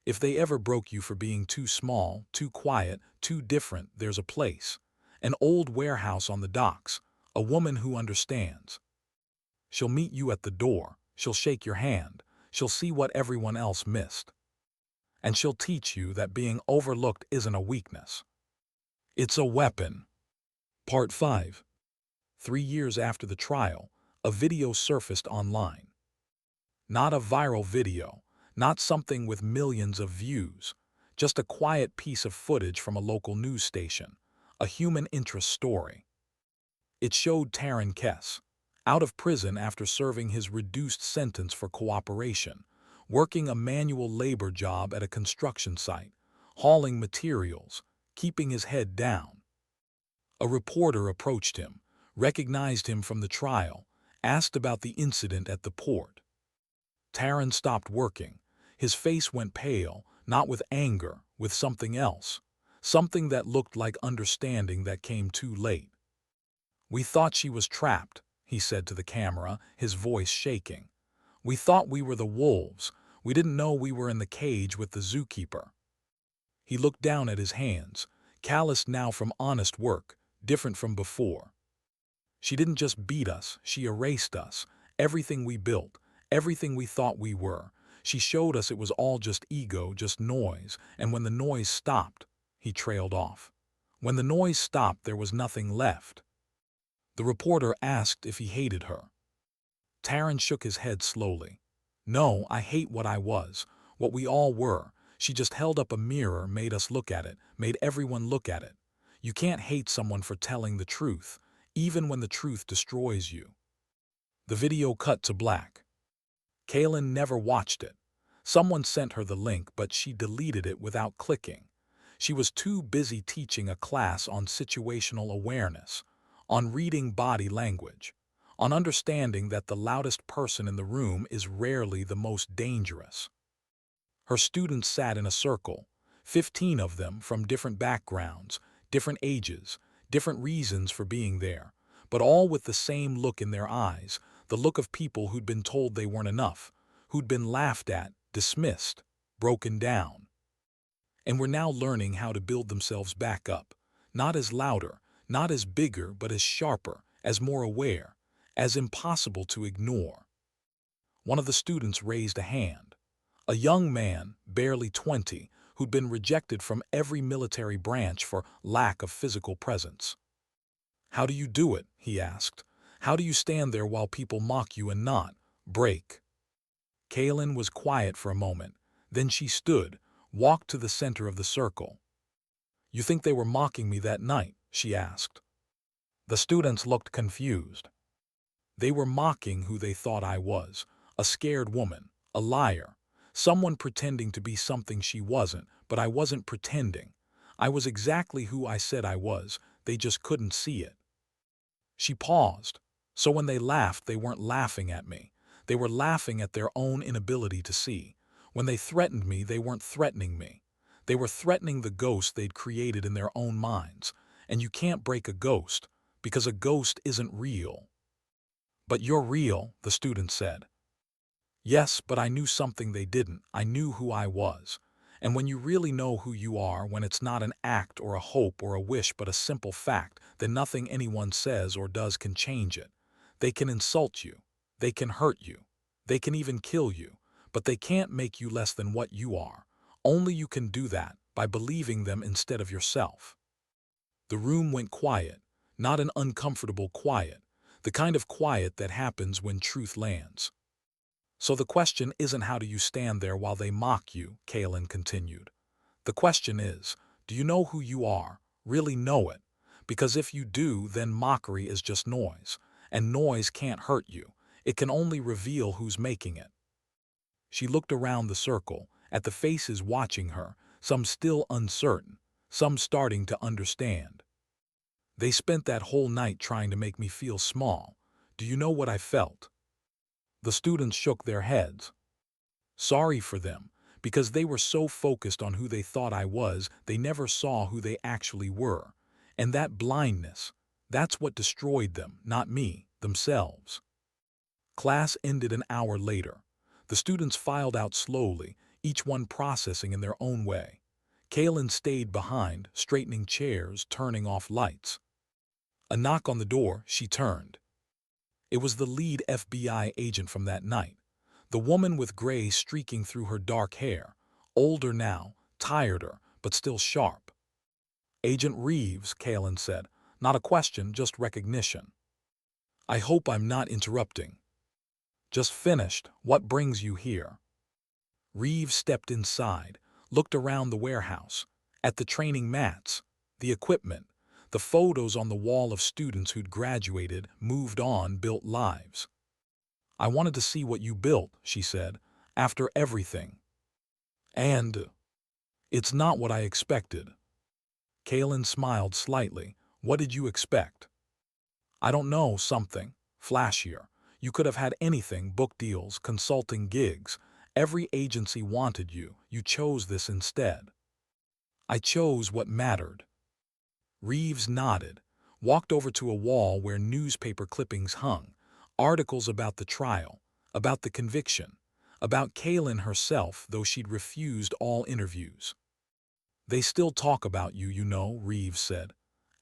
If they ever broke you for being too small, too quiet, too different, there's a place. An old warehouse on the docks, a woman who understands. She'll meet you at the door, she'll shake your hand, she'll see what everyone else missed. And she'll teach you that being overlooked isn't a weakness. It's a weapon. Part 5. 3 years after the trial, a video surfaced online. Not a viral video, not something with millions of views, just a quiet piece of footage from a local news station, a human interest story. It showed Taran Kess, out of prison after serving his reduced sentence for cooperation, working a manual labor job at a construction site, hauling materials, keeping his head down. A reporter approached him, recognized him from the trial, asked about the incident at the port. Taran stopped working. His face went pale, not with anger, with something else, something that looked like understanding that came too late. "We thought she was trapped," he said to the camera, his voice shaking. "We thought we were the wolves. We didn't know we were in the cage with the zookeeper." He looked down at his hands, calloused now from honest work, different from before. "She didn't just beat us, she erased us, everything we built, everything we thought we were. She showed us it was all just ego, just noise, and when the noise stopped," he trailed off. "When the noise stopped, there was nothing left." The reporter asked if he hated her. Taran shook his head slowly. "No, I hate what I was, what we all were. She just held up a mirror, made us look at it, made everyone look at it. You can't hate someone for telling the truth, even when the truth destroys you." The video cut to black. Kaylin never watched it. Someone sent her the link, but she deleted it without clicking. She was too busy teaching a class on situational awareness, on reading body language, on understanding that the loudest person in the room is rarely the most dangerous. Her students sat in a circle, 15 of them from different backgrounds, different ages, different reasons for being there, but all with the same look in their eyes, the look of people who'd been told they weren't enough, who'd been laughed at, dismissed, broken down, and were now learning how to build themselves back up, not as louder, not as bigger, but as sharper, as more aware, as impossible to ignore. One of the students raised a hand. A young man, barely 20, who'd been rejected from every military branch for lack of physical presence. "How do you do it?" he asked. "How do you stand there while people mock you and not break?" Kaylin was quiet for a moment. Then she stood, walked to the center of the circle. "You think they were mocking me that night?" she asked. The students looked confused. "They were mocking who they thought I was, a scared woman, a liar, someone pretending to be something she wasn't, but I wasn't pretending. I was exactly who I said I was, they just couldn't see it." She paused. "So when they laughed, they weren't laughing at me. They were laughing at their own inability to see. When they threatened me, they weren't threatening me. They were threatening the ghost they'd created in their own minds. And you can't break a ghost, because a ghost isn't real." "But you're real," the student said. "Yes, but I knew something they didn't. I knew who I was. And when you really know who you are, when it's not an act or a hope or a wish but a simple fact, then nothing anyone says or does can change it. They can insult you. They can hurt you. They can even kill you. But they can't make you less than what you are. Only you can do that by believing them instead of yourself." The room went quiet, not an uncomfortable quiet, the kind of quiet that happens when truth lands. "So the question isn't how do you stand there while they mock you," Kaylin continued. "The question is, do you know who you are, really know it? Because if you do, then mockery is just noise, and noise can't hurt you. It can only reveal who's making it." She looked around the circle, at the faces watching her, some still uncertain, some starting to understand. "They spent that whole night trying to make me feel small. Do you know what I felt?" The students shook their heads. Sorry for them, because they were so focused on who they thought I was, they never saw who they actually were. And that blindness, that's what destroyed them, not me, themselves. Class ended an hour later. The students filed out slowly, each one processing in their own way. Kaylin stayed behind, straightening chairs, turning off lights. A knock on the door, she turned. It was the lead FBI agent from that night, the woman with gray streaking through her dark hair, older now, tireder, but still sharp. "Agent Reeves," Kaylin said. "Not a question, just recognition." "I hope I'm not interrupting." "Just finished. What brings you here?" Reeves stepped inside, looked around the warehouse, at the training mats, the equipment, the photos on the wall of students who'd graduated, moved on, built lives. "I wanted to see what you built," she said, "after everything. And it's not what I expected." Kaylin smiled slightly. "What did you expect?" "I don't know, something flashier. You could have had anything, book deals, consulting gigs. Every agency wanted you. You chose this instead." "I chose what mattered." Reeves nodded, walked over to a wall where newspaper clippings hung, articles about the trial, about the conviction, about Kaylin herself, though she'd refused all interviews. "They still talk about you, you know," Reeves said.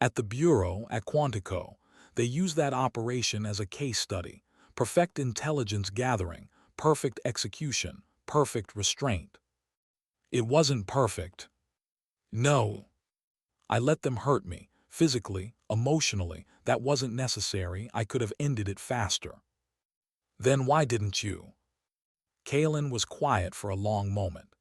"At the Bureau, at Quantico, they use that operation as a case study. Perfect intelligence gathering, perfect execution, perfect restraint." "It wasn't perfect." "No. I let them hurt me, physically, emotionally. That wasn't necessary. I could have ended it faster." "Then why didn't you?" Kaylin was quiet for a long moment.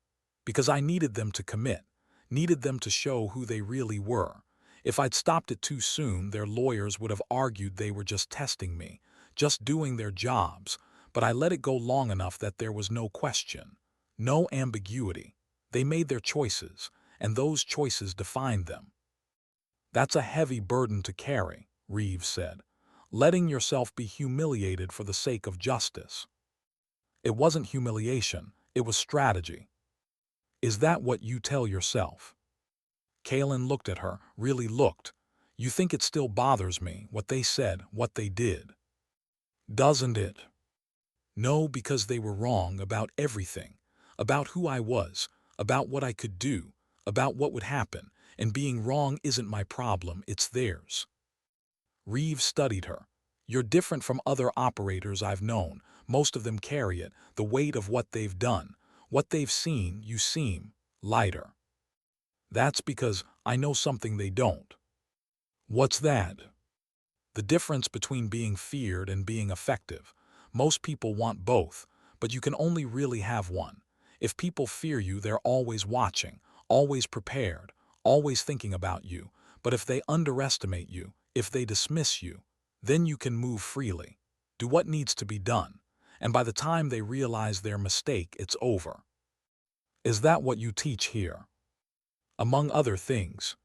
"Because I needed them to commit, needed them to show who they really were. If I'd stopped it too soon, their lawyers would have argued they were just testing me, just doing their jobs, but I let it go long enough that there was no question, no ambiguity. They made their choices, and those choices defined them." "That's a heavy burden to carry," Reeves said, "letting yourself be humiliated for the sake of justice." "It wasn't humiliation, it was strategy." "Is that what you tell yourself?" Kaylin looked at her, really looked. "You think it still bothers me, what they said, what they did?" "Doesn't it?" "No, because they were wrong about everything, about who I was, about what I could do, about what would happen, and being wrong isn't my problem, it's theirs." Reeves studied her. "You're different from other operators I've known. Most of them carry it, the weight of what they've done, what they've seen. You seem lighter." "That's because I know something they don't." "What's that?" "The difference between being feared and being effective. Most people want both, but you can only really have one. If people fear you, they're always watching, always prepared, always thinking about you. But if they underestimate you, if they dismiss you, then you can move freely, do what needs to be done, and by the time they realize their mistake, it's over." "Is that what you teach here?" "Among other things."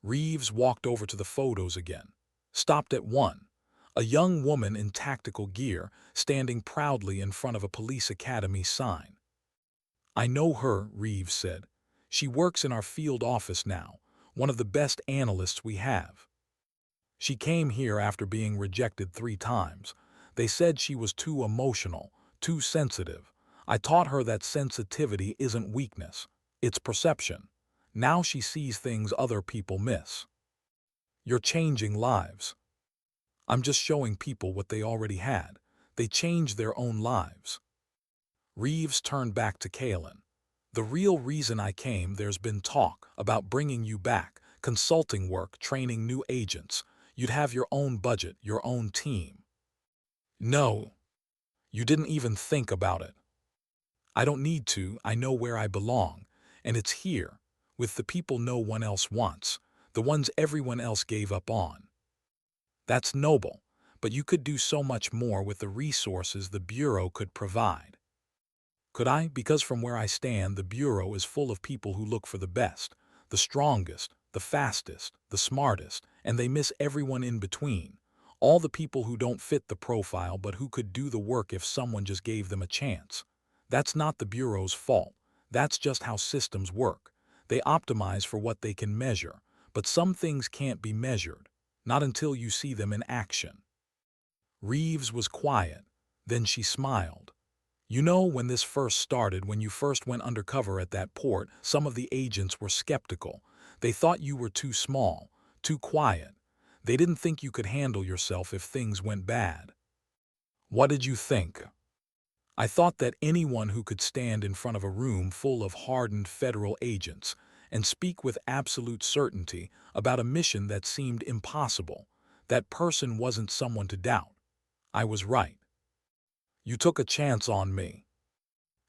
Reeves walked over to the photos again, stopped at one. A young woman in tactical gear, standing proudly in front of a police academy sign. "I know her," Reeves said. "She works in our field office now, one of the best analysts we have. She came here after being rejected 3 times. They said she was too emotional, too sensitive. I taught her that sensitivity isn't weakness, it's perception. Now she sees things other people miss." "You're changing lives." "I'm just showing people what they already had. They changed their own lives." Reeves turned back to Kaylin. "The real reason I came, there's been talk about bringing you back, consulting work, training new agents. You'd have your own budget, your own team." "No. You didn't even think about it." "I don't need to. I know where I belong. And it's here, with the people no one else wants, the ones everyone else gave up on." "That's noble, but you could do so much more with the resources the Bureau could provide." "Could I? Because from where I stand, the Bureau is full of people who look for the best, the strongest, the fastest, the smartest, and they miss everyone in between. All the people who don't fit the profile but who could do the work if someone just gave them a chance. That's not the Bureau's fault. That's just how systems work. They optimize for what they can measure, but some things can't be measured, not until you see them in action. Reeves was quiet. Then she smiled. You know, when this first started, when you first went undercover at that port, some of the agents were skeptical. They thought you were too small, too quiet. They didn't think you could handle yourself if things went bad. What did you think? I thought that anyone who could stand in front of a room full of hardened federal agents and speak with absolute certainty about a mission that seemed impossible, that person wasn't someone to doubt. I was right. You took a chance on me.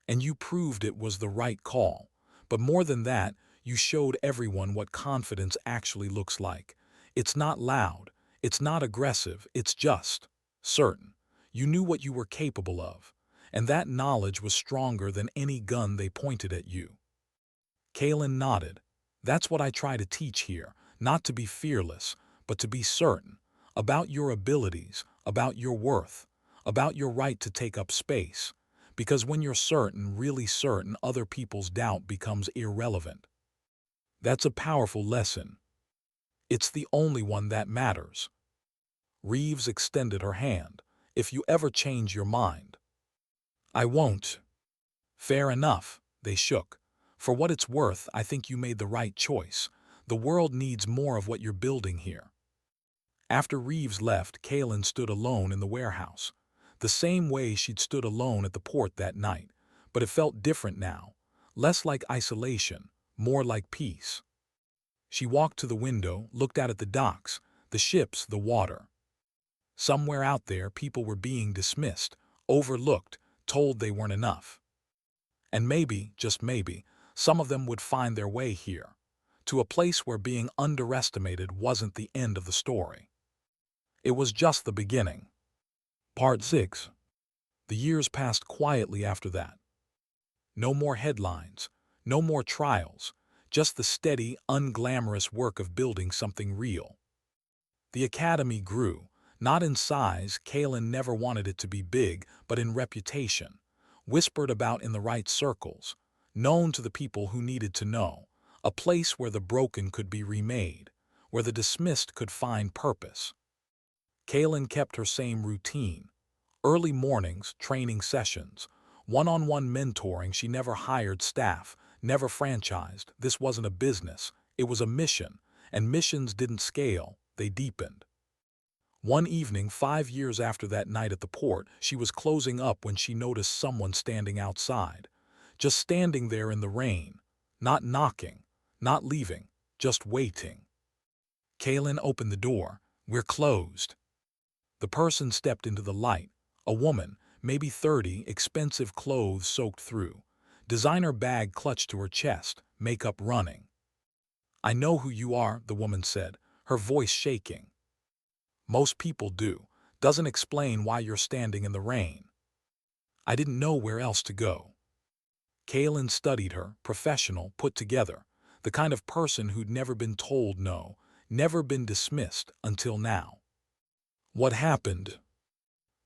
And you proved it was the right call. But more than that, you showed everyone what confidence actually looks like. It's not loud, it's not aggressive, it's just certain. You knew what you were capable of, and that knowledge was stronger than any gun they pointed at you. Kalen nodded. That's what I try to teach here, not to be fearless, but to be certain about your abilities, about your worth, about your right to take up space. Because when you're certain, really certain, other people's doubt becomes irrelevant. That's a powerful lesson. It's the only one that matters. Reeves extended her hand. If you ever change your mind. I won't. Fair enough, they shook. For what it's worth, I think you made the right choice. The world needs more of what you're building here. After Reeves left, Kalen stood alone in the warehouse. The same way she'd stood alone at the port that night, but it felt different now. Less like isolation, more like peace. She walked to the window, looked out at the docks, the ships, the water. Somewhere out there, people were being dismissed, overlooked, told they weren't enough. And maybe, just maybe, some of them would find their way here, to a place where being underestimated wasn't the end of the story. It was just the beginning. Part 6. The years passed quietly after that. No more headlines, no more trials, just the steady, unglamorous work of building something real. The academy grew, not in size. Kalen never wanted it to be big, but in reputation, whispered about in the right circles, known to the people who needed to know, a place where the broken could be remade, where the dismissed could find purpose. Kalen kept her same routine. Early mornings, training sessions, one-on-one mentoring. She never hired staff, never franchised. This wasn't a business, it was a mission, and missions didn't scale, they deepened. One evening, 5 years after that night at the port, she was closing up when she noticed someone standing outside. Just standing there in the rain. Not knocking, not leaving, just waiting. Kalen opened the door. We're closed. The person stepped into the light. A woman, maybe 30, expensive clothes soaked through. Designer bag clutched to her chest, makeup running. I know who you are, the woman said, her voice shaking. Most people do. Doesn't explain why you're standing in the rain. I didn't know where else to go. Kalen studied her, professional, put together, the kind of person who'd never been told no, never been dismissed until now. What happened?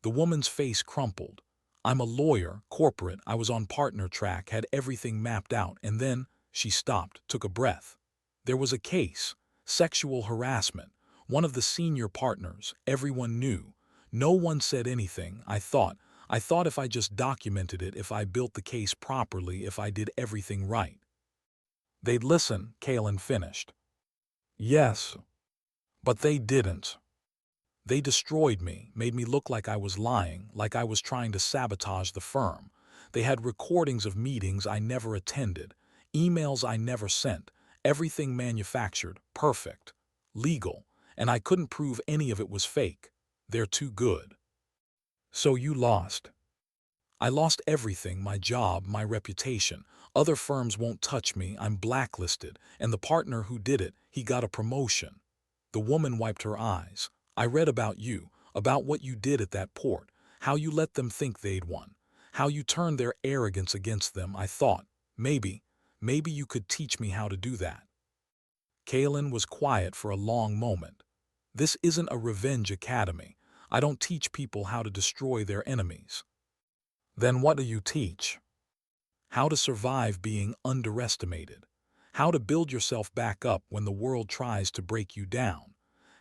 The woman's face crumpled. I'm a lawyer, corporate, I was on partner track, had everything mapped out, and then she stopped, took a breath. There was a case, sexual harassment, one of the senior partners, everyone knew. No one said anything. I thought if I just documented it, if I built the case properly, if I did everything right. They'd listen, Kalen finished. Yes, but they didn't. They destroyed me, made me look like I was lying, like I was trying to sabotage the firm. They had recordings of meetings I never attended, emails I never sent, everything manufactured, perfect, legal, and I couldn't prove any of it was fake. They're too good. So you lost. I lost everything, my job, my reputation. Other firms won't touch me, I'm blacklisted, and the partner who did it, he got a promotion. The woman wiped her eyes. I read about you, about what you did at that port, how you let them think they'd won, how you turned their arrogance against them. I thought, maybe you could teach me how to do that. Kalen was quiet for a long moment. This isn't a revenge academy. I don't teach people how to destroy their enemies. Then what do you teach? How to survive being underestimated. How to build yourself back up when the world tries to break you down.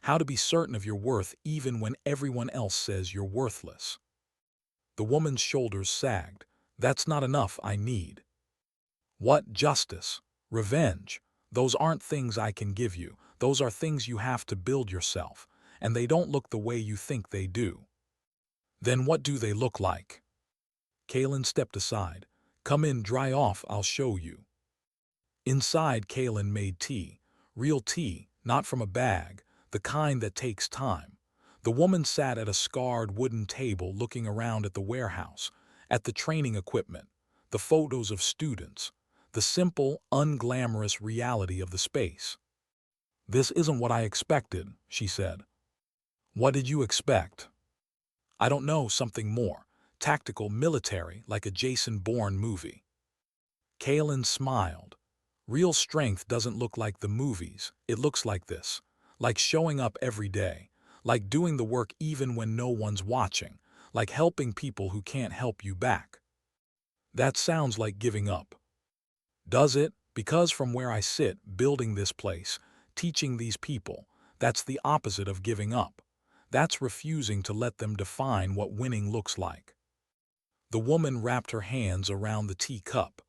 How to be certain of your worth even when everyone else says you're worthless. The woman's shoulders sagged. That's not enough, I need. What? Justice? Revenge? Those aren't things I can give you. Those are things you have to build yourself, and they don't look the way you think they do. Then what do they look like? Kaylin stepped aside. Come in, dry off, I'll show you. Inside, Kaylin made tea. Real tea, not from a bag, the kind that takes time. The woman sat at a scarred wooden table looking around at the warehouse, at the training equipment, the photos of students, the simple, unglamorous reality of the space. This isn't what I expected, she said. What did you expect? I don't know, something more. Tactical, military, like a Jason Bourne movie. Kaylin smiled. Real strength doesn't look like the movies. It looks like this. Like showing up every day. Like doing the work even when no one's watching. Like helping people who can't help you back. That sounds like giving up. Does it? Because from where I sit, building this place, teaching these people, that's the opposite of giving up. That's refusing to let them define what winning looks like. The woman wrapped her hands around the teacup.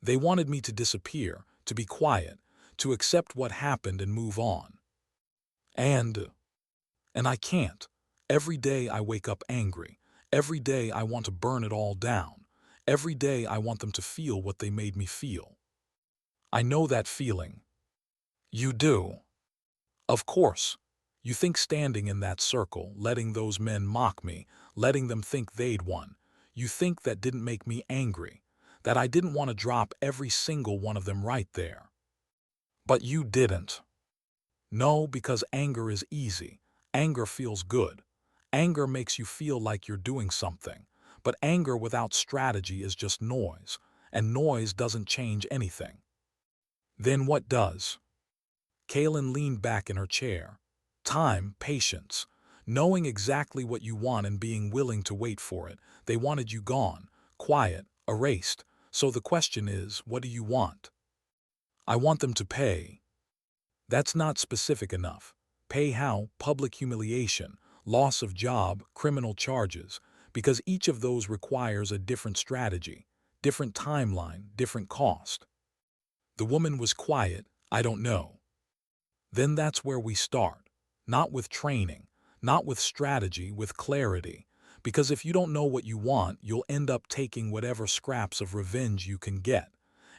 They wanted me to disappear, to be quiet, to accept what happened and move on. And I can't. Every day I wake up angry. Every day I want to burn it all down. Every day I want them to feel what they made me feel. I know that feeling. You do. Of course. You think standing in that circle, letting those men mock me, letting them think they'd won, you think that didn't make me angry, that I didn't want to drop every single one of them right there. But you didn't. No, because anger is easy. Anger feels good. Anger makes you feel like you're doing something. But anger without strategy is just noise, and noise doesn't change anything. Then what does? Kaylin leaned back in her chair. Time, patience, knowing exactly what you want and being willing to wait for it. They wanted you gone, quiet, erased. So the question is, what do you want? I want them to pay. That's not specific enough. Pay how? Public humiliation, loss of job, criminal charges, because each of those requires a different strategy, different timeline, different cost. The woman was quiet. I don't know. Then that's where we start. Not with training, not with strategy, with clarity. Because if you don't know what you want, you'll end up taking whatever scraps of revenge you can get.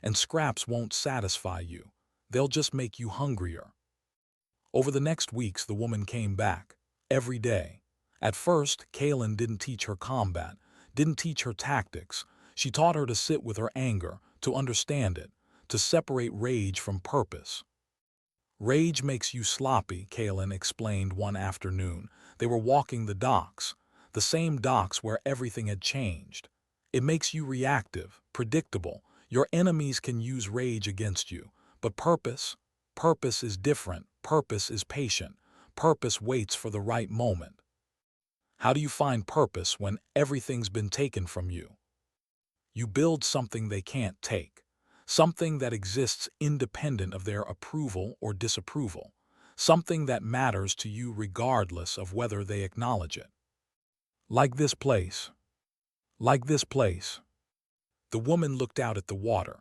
And scraps won't satisfy you. They'll just make you hungrier. Over the next weeks, the woman came back. Every day. At first, Kaylin didn't teach her combat, didn't teach her tactics. She taught her to sit with her anger, to understand it, to separate rage from purpose. Rage makes you sloppy, Kaylin explained one afternoon. They were walking the docks, the same docks where everything had changed. It makes you reactive, predictable. Your enemies can use rage against you. But purpose? Purpose is different. Purpose is patient. Purpose waits for the right moment. How do you find purpose when everything's been taken from you? You build something they can't take. Something that exists independent of their approval or disapproval. Something that matters to you regardless of whether they acknowledge it. Like this place. Like this place. The woman looked out at the water.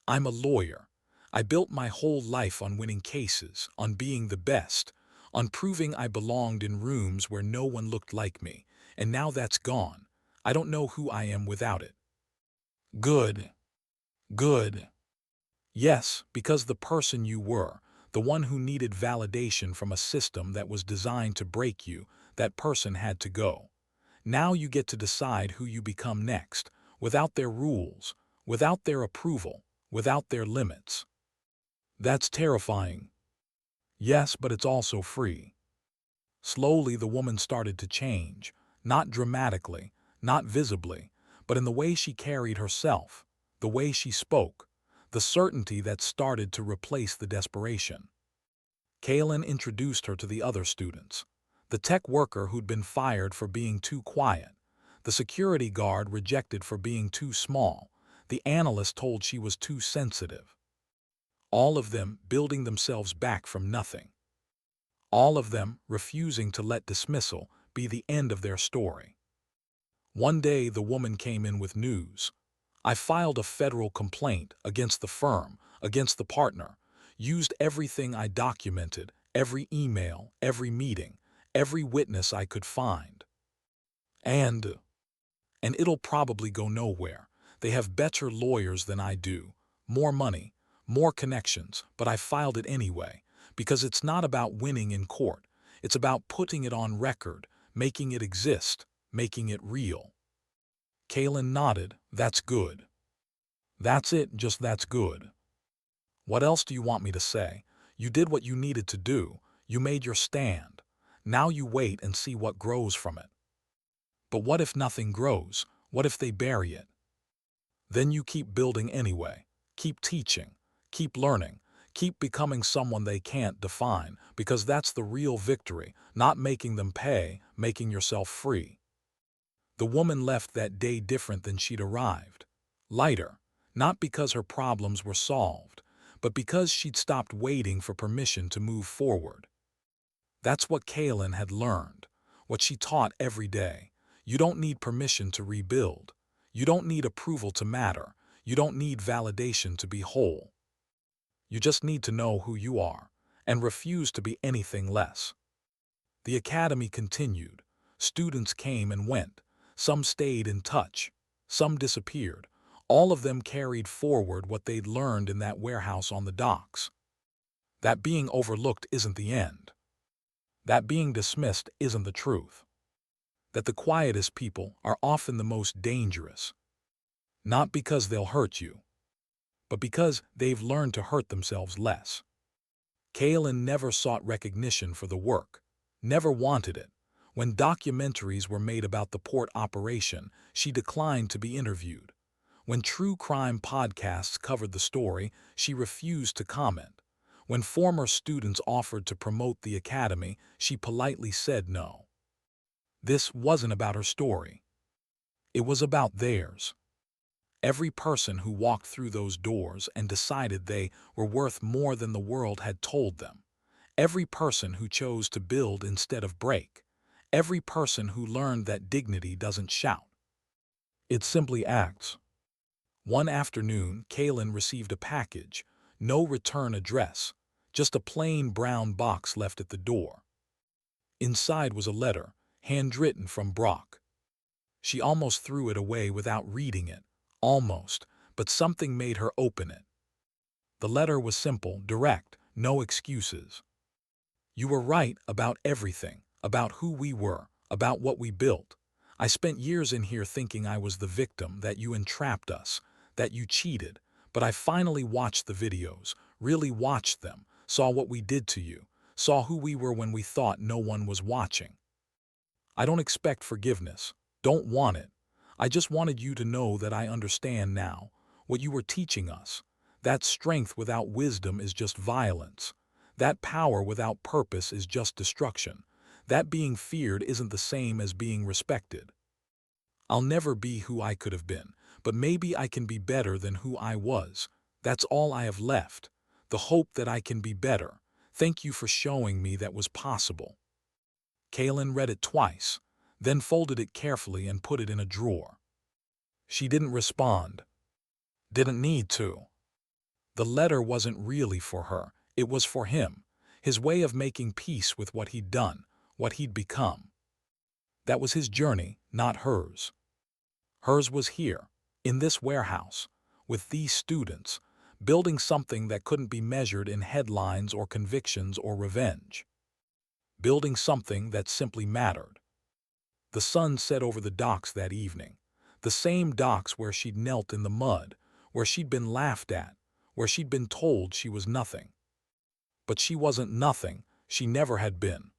I'm a lawyer. I built my whole life on winning cases, on being the best, on proving I belonged in rooms where no one looked like me, and now that's gone. I don't know who I am without it. Good. Good. Yes, because the person you were, the one who needed validation from a system that was designed to break you, that person had to go. Now you get to decide who you become next, without their rules, without their approval, without their limits. That's terrifying. Yes, but it's also free. Slowly the woman started to change, not dramatically, not visibly, but in the way she carried herself, the way she spoke, the certainty that started to replace the desperation. Kaylin introduced her to the other students. The tech worker who'd been fired for being too quiet, the security guard rejected for being too small, the analyst told she was too sensitive. all of them building themselves back from nothing, all of them refusing to let dismissal be the end of their story. One day the woman came in with news. I filed a federal complaint against the firm, against the partner, used everything I documented, every email, every meeting, every witness I could find. And it'll probably go nowhere. They have better lawyers than I do, more money, more connections, but I filed it anyway, because it's not about winning in court. It's about putting it on record, making it exist, making it real. Kalen nodded. That's good. That's it, just that's good. What else do you want me to say? You did what you needed to do. You made your stand. Now you wait and see what grows from it. But what if nothing grows? What if they bury it? Then you keep building anyway. Keep teaching. Keep learning. Keep becoming someone they can't define, because that's the real victory, not making them pay, making yourself free. The woman left that day different than she'd arrived. Lighter, not because her problems were solved, but because she'd stopped waiting for permission to move forward. That's what Kaylin had learned, what she taught every day. You don't need permission to rebuild. You don't need approval to matter. You don't need validation to be whole. You just need to know who you are and refuse to be anything less. The academy continued. Students came and went. Some stayed in touch. Some disappeared. All of them carried forward what they'd learned in that warehouse on the docks. That being overlooked isn't the end. That being dismissed isn't the truth. That the quietest people are often the most dangerous. Not because they'll hurt you, but because they've learned to hurt themselves less. Kaylin never sought recognition for the work, never wanted it. When documentaries were made about the port operation, she declined to be interviewed. When true crime podcasts covered the story, she refused to comment. When former students offered to promote the academy, she politely said no. This wasn't about her story. It was about theirs. Every person who walked through those doors and decided they were worth more than the world had told them. Every person who chose to build instead of break. Every person who learned that dignity doesn't shout. It simply acts. One afternoon, Kaylin received a package, no return address, just a plain brown box left at the door. Inside was a letter, handwritten from Brock. She almost threw it away without reading it, almost, but something made her open it. The letter was simple, direct, no excuses. You were right about everything, about who we were, about what we built. I spent years in here thinking I was the victim, that you entrapped us, that you cheated, but I finally watched the videos, really watched them, saw what we did to you, saw who we were when we thought no one was watching. I don't expect forgiveness, don't want it. I just wanted you to know that I understand now, what you were teaching us. That strength without wisdom is just violence. That power without purpose is just destruction. That being feared isn't the same as being respected. I'll never be who I could have been, but maybe I can be better than who I was. That's all I have left. The hope that I can be better. Thank you for showing me that was possible. Kaylin read it twice, then folded it carefully and put it in a drawer. She didn't respond. Didn't need to. The letter wasn't really for her. It was for him, his way of making peace with what he'd done, what he'd become. That was his journey, not hers. Hers was here, in this warehouse, with these students, building something that couldn't be measured in headlines or convictions or revenge. Building something that simply mattered. The sun set over the docks that evening, the same docks where she'd knelt in the mud, where she'd been laughed at, where she'd been told she was nothing. But she wasn't nothing, she never had been.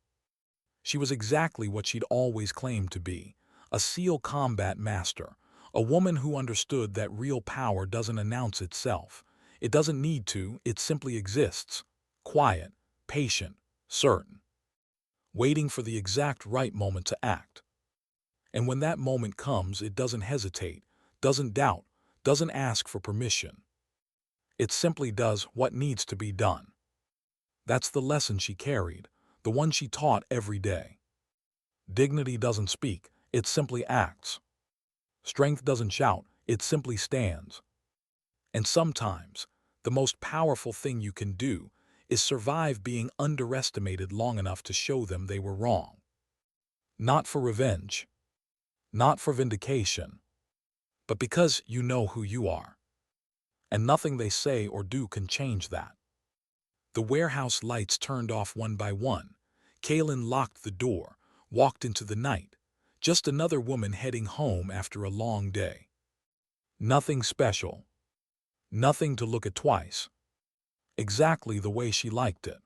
She was exactly what she'd always claimed to be, a SEAL combat master, a woman who understood that real power doesn't announce itself. It doesn't need to, it simply exists, quiet, patient, certain, waiting for the exact right moment to act. And when that moment comes, it doesn't hesitate, doesn't doubt, doesn't ask for permission. It simply does what needs to be done. That's the lesson she carried, the one she taught every day. Dignity doesn't speak, it simply acts. Strength doesn't shout, it simply stands. And sometimes, the most powerful thing you can do is survive being underestimated long enough to show them they were wrong. Not for revenge, not for vindication, but because you know who you are. And nothing they say or do can change that. The warehouse lights turned off one by one. Kaylin locked the door, walked into the night. Just another woman heading home after a long day. Nothing special. Nothing to look at twice. Exactly the way she liked it.